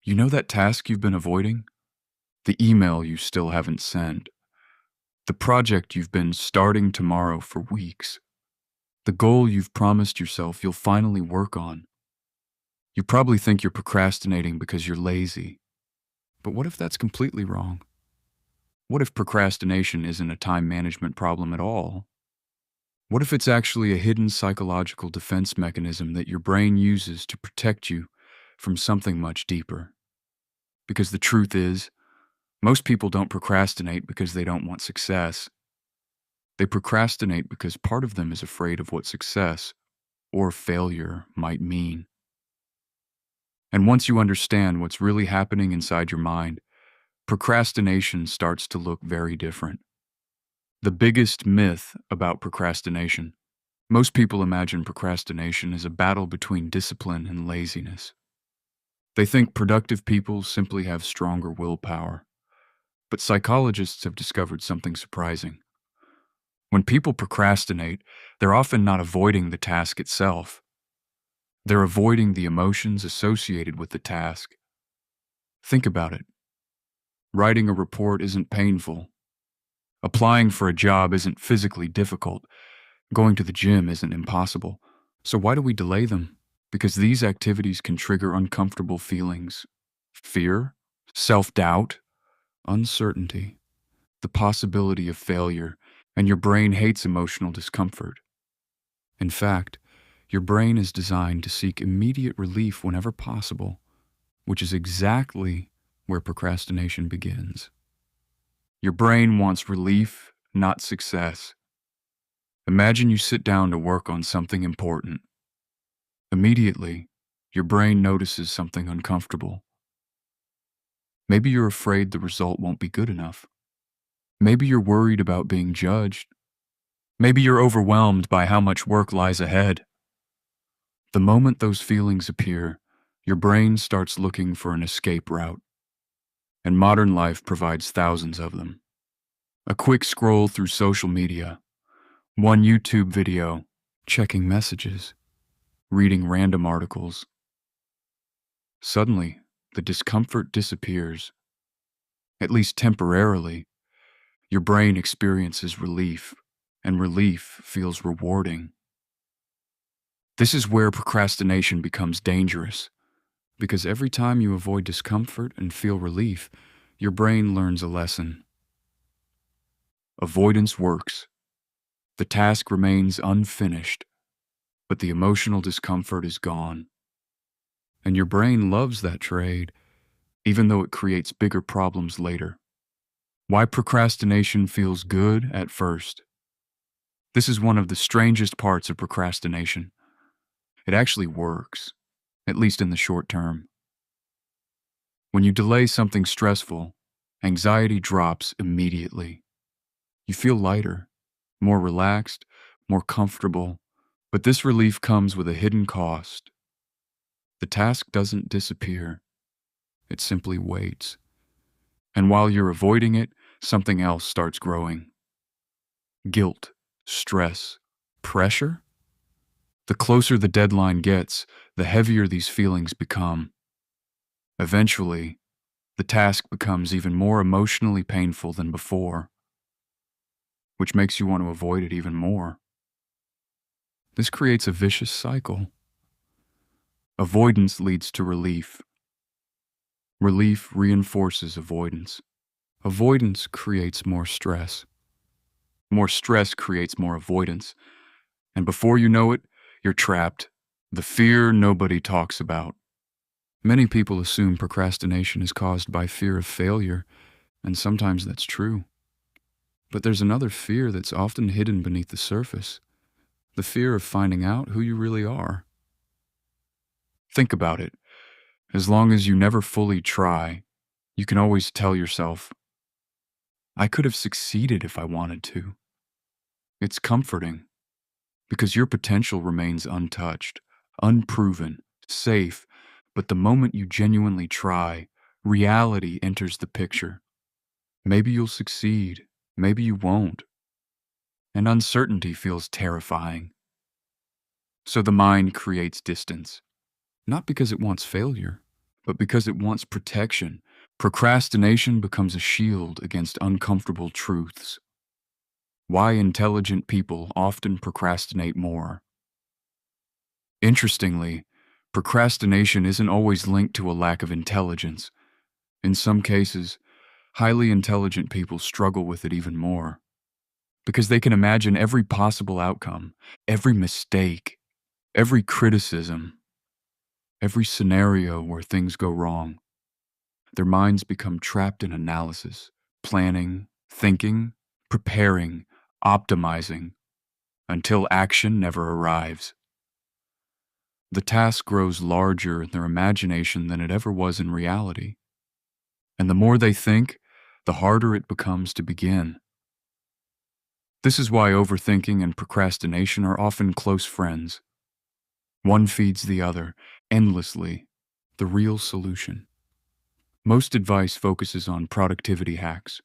You know that task you've been avoiding? The email you still haven't sent? The project you've been starting tomorrow for weeks? The goal you've promised yourself you'll finally work on? You probably think you're procrastinating because you're lazy. But what if that's completely wrong? What if procrastination isn't a time management problem at all? What if it's actually a hidden psychological defense mechanism that your brain uses to protect you from something much deeper? Because the truth is, most people don't procrastinate because they don't want success. They procrastinate because part of them is afraid of what success or failure might mean. And once you understand what's really happening inside your mind, procrastination starts to look very different. The biggest myth about procrastination: most people imagine procrastination as a battle between discipline and laziness. They think productive people simply have stronger willpower. But psychologists have discovered something surprising. When people procrastinate, they're often not avoiding the task itself. They're avoiding the emotions associated with the task. Think about it. Writing a report isn't painful. Applying for a job isn't physically difficult. Going to the gym isn't impossible. So why do we delay them? Because these activities can trigger uncomfortable feelings: fear, self-doubt, uncertainty, the possibility of failure, and your brain hates emotional discomfort. In fact, your brain is designed to seek immediate relief whenever possible, which is exactly where procrastination begins. Your brain wants relief, not success. Imagine you sit down to work on something important. Immediately, your brain notices something uncomfortable. Maybe you're afraid the result won't be good enough. Maybe you're worried about being judged. Maybe you're overwhelmed by how much work lies ahead. The moment those feelings appear, your brain starts looking for an escape route. And modern life provides thousands of them. A quick scroll through social media, one YouTube video, checking messages, reading random articles. Suddenly, the discomfort disappears. At least temporarily, your brain experiences relief, and relief feels rewarding. This is where procrastination becomes dangerous, because every time you avoid discomfort and feel relief, your brain learns a lesson. Avoidance works. The task remains unfinished, but the emotional discomfort is gone. And your brain loves that trade, even though it creates bigger problems later. Why procrastination feels good at first. This is one of the strangest parts of procrastination. It actually works, at least in the short term. When you delay something stressful, anxiety drops immediately. You feel lighter, more relaxed, more comfortable, but this relief comes with a hidden cost. The task doesn't disappear. It simply waits. And while you're avoiding it, something else starts growing. Guilt, stress, pressure? The closer the deadline gets, the heavier these feelings become. Eventually, the task becomes even more emotionally painful than before, which makes you want to avoid it even more. This creates a vicious cycle. Avoidance leads to relief. Relief reinforces avoidance. Avoidance creates more stress. More stress creates more avoidance. And before you know it, you're trapped. The fear nobody talks about. Many people assume procrastination is caused by fear of failure, and sometimes that's true. But there's another fear that's often hidden beneath the surface: the fear of finding out who you really are. Think about it. As long as you never fully try, you can always tell yourself, I could have succeeded if I wanted to. It's comforting, because your potential remains untouched, unproven, safe, but the moment you genuinely try, reality enters the picture. Maybe you'll succeed, maybe you won't. And uncertainty feels terrifying. So the mind creates distance, not because it wants failure, but because it wants protection. Procrastination becomes a shield against uncomfortable truths. Why intelligent people often procrastinate more. Interestingly, procrastination isn't always linked to a lack of intelligence. In some cases, highly intelligent people struggle with it even more because they can imagine every possible outcome, every mistake, every criticism, every scenario where things go wrong. Their minds become trapped in analysis, planning, thinking, preparing, optimizing, until action never arrives. The task grows larger in their imagination than it ever was in reality. And the more they think, the harder it becomes to begin. This is why overthinking and procrastination are often close friends. One feeds the other, endlessly, the real solution. Most advice focuses on productivity hacks,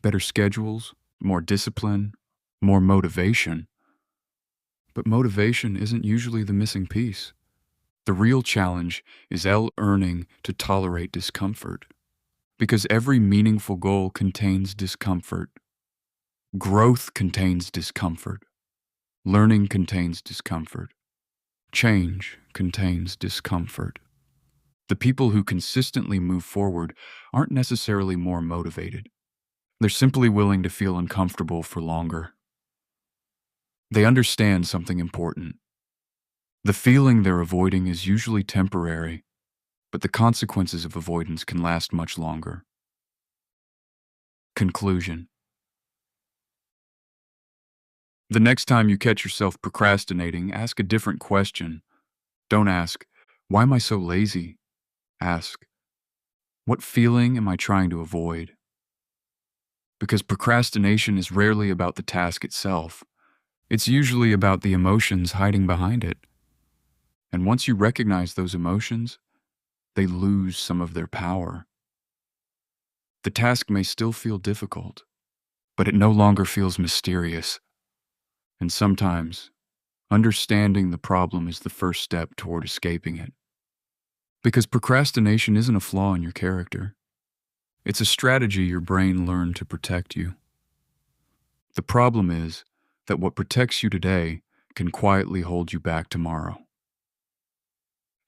better schedules, more discipline, more motivation. But motivation isn't usually the missing piece. The real challenge is learning to tolerate discomfort. Because every meaningful goal contains discomfort. Growth contains discomfort. Learning contains discomfort. Change contains discomfort. The people who consistently move forward aren't necessarily more motivated. They're simply willing to feel uncomfortable for longer. They understand something important. The feeling they're avoiding is usually temporary, but the consequences of avoidance can last much longer. Conclusion. The next time you catch yourself procrastinating, ask a different question. Don't ask, "Why am I so lazy?" Ask, "What feeling am I trying to avoid?" Because procrastination is rarely about the task itself. It's usually about the emotions hiding behind it. And once you recognize those emotions, they lose some of their power. The task may still feel difficult, but it no longer feels mysterious. And sometimes, understanding the problem is the first step toward escaping it. Because procrastination isn't a flaw in your character. It's a strategy your brain learned to protect you. The problem is that what protects you today can quietly hold you back tomorrow.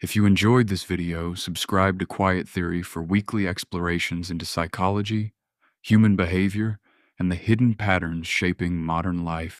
If you enjoyed this video, subscribe to Quiet Theory for weekly explorations into psychology, human behavior, and the hidden patterns shaping modern life.